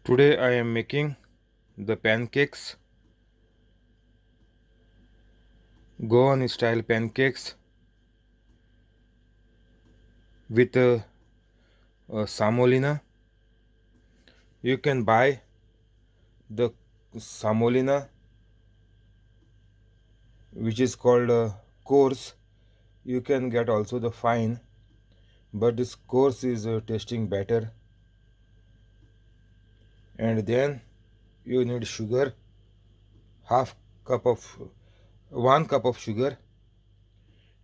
Today I am making the pancakes, GOA style pancakes with SEMOLINA. You can buy the SEMOLINA, which is called coarse. You can get also the fine, but this coarse is tasting better. And then you need sugar, half cup of 1 cup of sugar,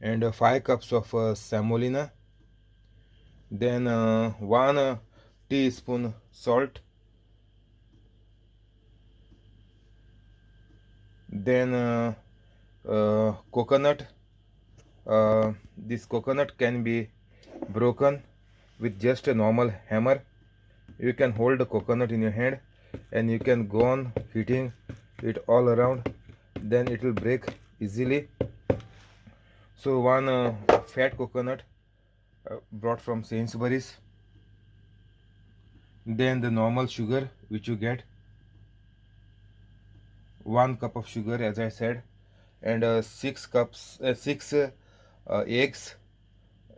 and 5 cups of SEMOLINA. Then 1 teaspoon salt. Then coconut. This coconut can be broken with just a normal hammer. You can hold the coconut in your hand and you can go on hitting it all around, then it will break easily. So one fat coconut brought from Sainsbury's. Then the normal sugar which you get, 1 cup of sugar as I said, and 6 eggs.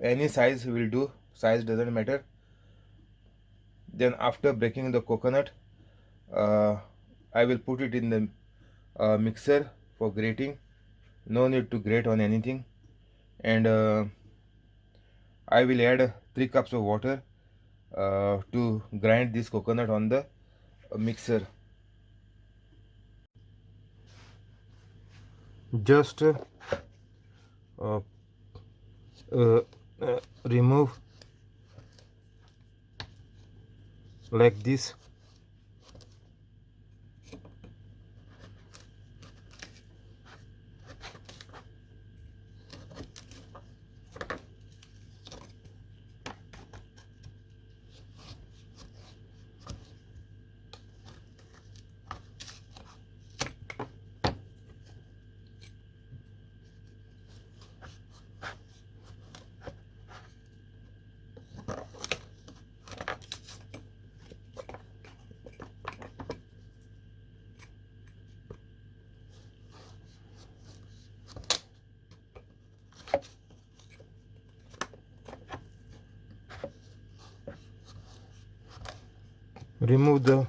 Any size will do, size doesn't matter. Then after breaking the coconut, I will put it in the mixer for grating. No need to grate on anything. And I will add 3 cups of water to grind this coconut on the mixer. Just remove like this. Remove the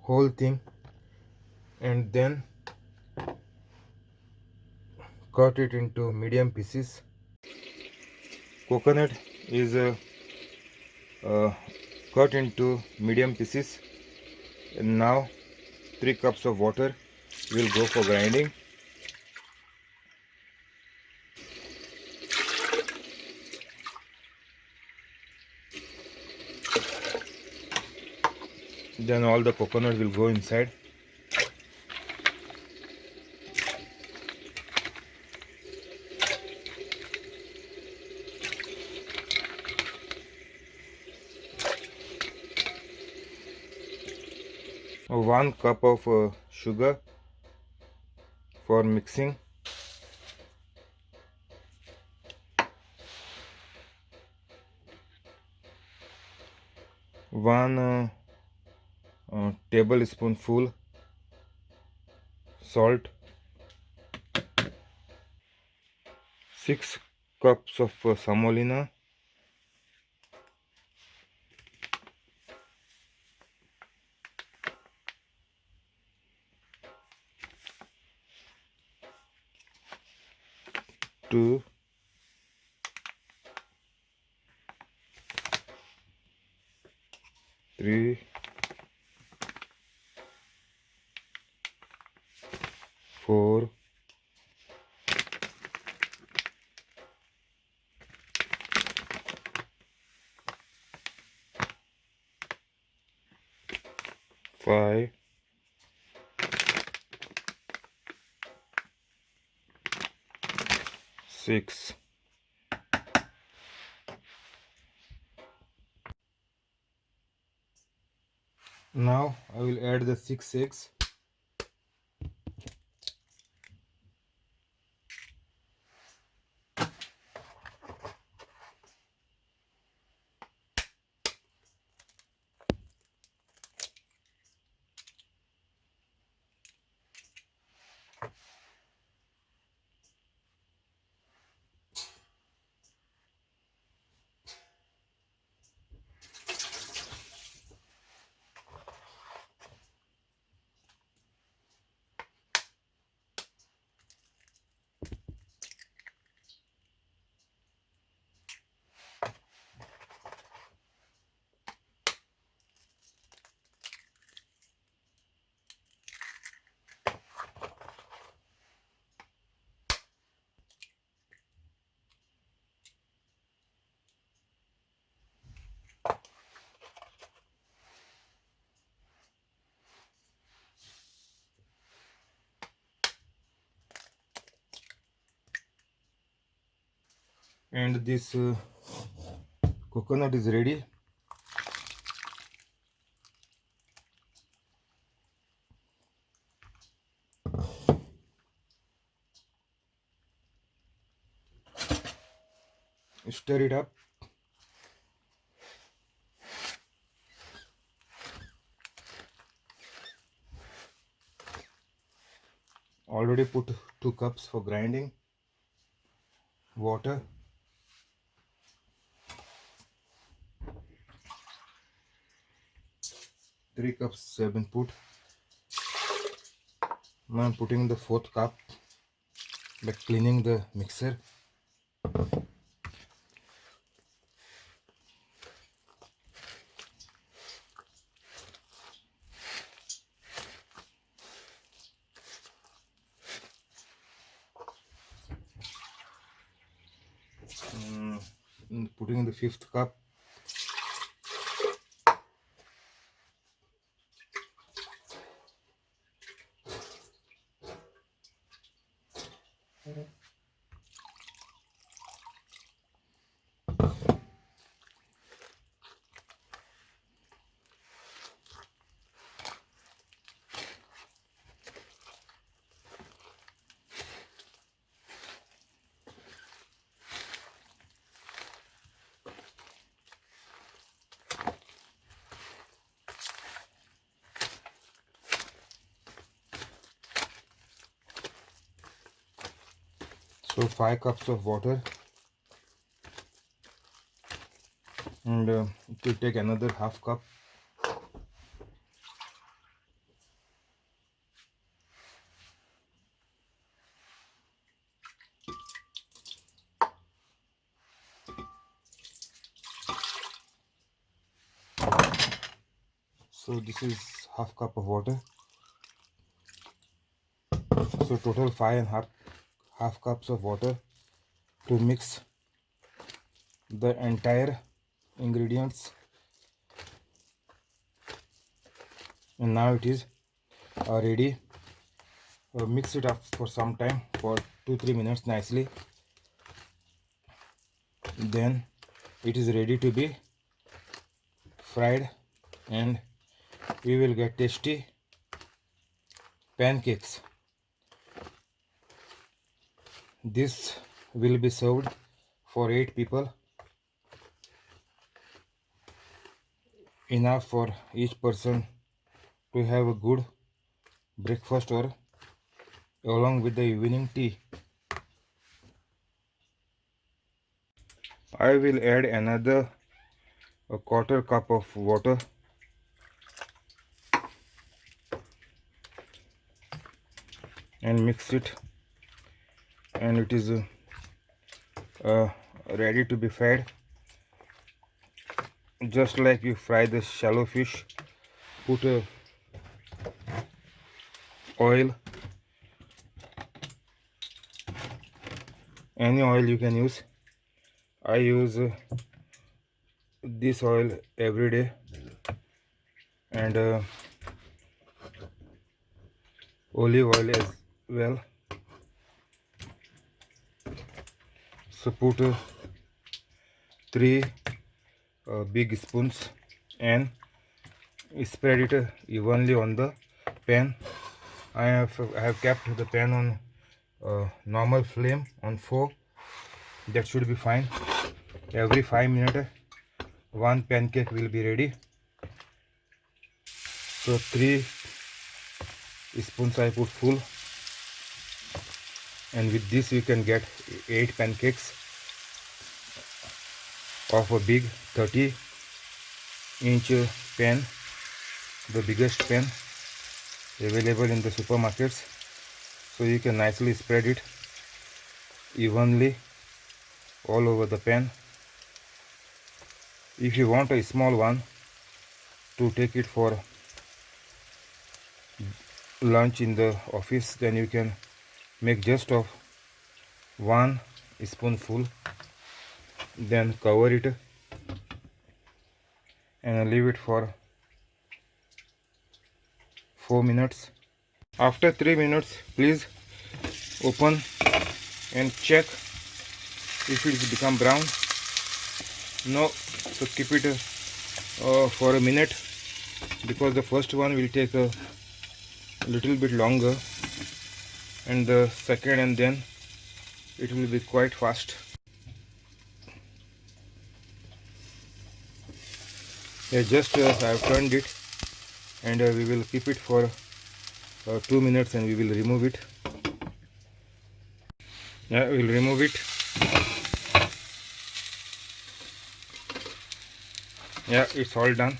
whole thing and then cut it into medium pieces. Coconut is cut into medium pieces, and now 3 cups of water will go for grinding. Then all the coconut will go inside. One cup of sugar for mixing. One tablespoonful salt. 6 cups of SEMOLINA. Two, 3, 4, 5, 6. Now I will add the 6 eggs. And this coconut is ready. Stir it up. Already put 2 cups for grinding. Water. Three cups have been put. Now I'm putting the 4th cup by cleaning the mixer. Putting the 5th cup. So 5 cups of water, and it will take another half cup. So this is half cup of water. So total 5.5 cups of water to mix the entire ingredients. And now it is ready. Mix it up for some time, for 2-3 minutes nicely. Then it is ready to be fried, and we will get tasty pancakes. This will be served for 8 people, enough for each person to have a good breakfast or along with the evening tea. I will add another 1/4 cup of water. And mix it, and it is ready to be fried. Just like you fry the shallow fish, put oil, any oil you can use. I use this oil every day, and olive oil as well. So put 3 big spoons and spread it evenly on the pan. I have kept the pan on normal flame on 4. That should be fine. Every 5 minutes 1 pancake will be ready. So 3 spoons I put full, and with this you can get 8 pancakes of a big 30-inch pan, the biggest pan available in the supermarkets. So you can nicely spread it evenly all over the pan. If you want a small one to take it for lunch in the office, then you can make just of 1 spoonful, then cover it and leave it for 4 minutes. After 3 minutes, please open and check If it become brown, no, so keep it for a minute, because the first one will take a little bit longer, and the second, and then it will be quite fast. Yeah, just I have turned it, and we will keep it for 2 minutes, and we will remove it. Yeah, we will remove it. Yeah, it's all done.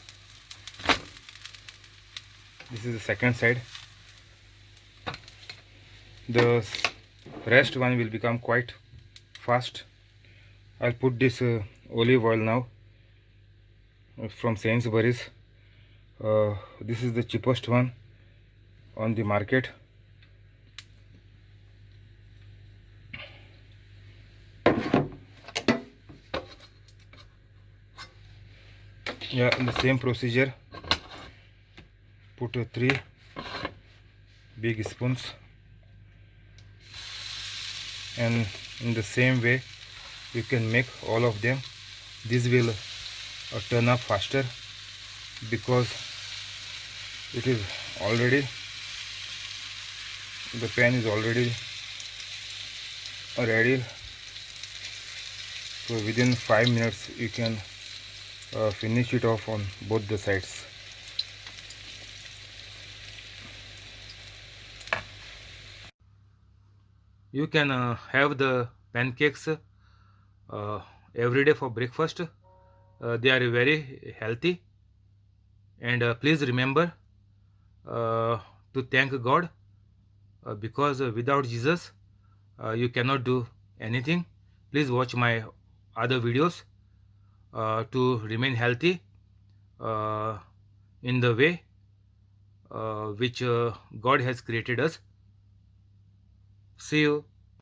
This is the second side. The rest one will become quite fast. I'll put this olive oil now from Sainsbury's. This is the cheapest one on the market. Yeah, in the same procedure, put 3 big spoons, and in the same way you can make all of them. This will turn up faster, because it is already, the pan is already ready. So within 5 minutes you can finish it off on both the sides. You can have the pancakes every day for breakfast. They are very healthy, and please remember to thank God, because without Jesus you cannot do anything. Please watch my other videos to remain healthy uh, in the way which God has created us. See you.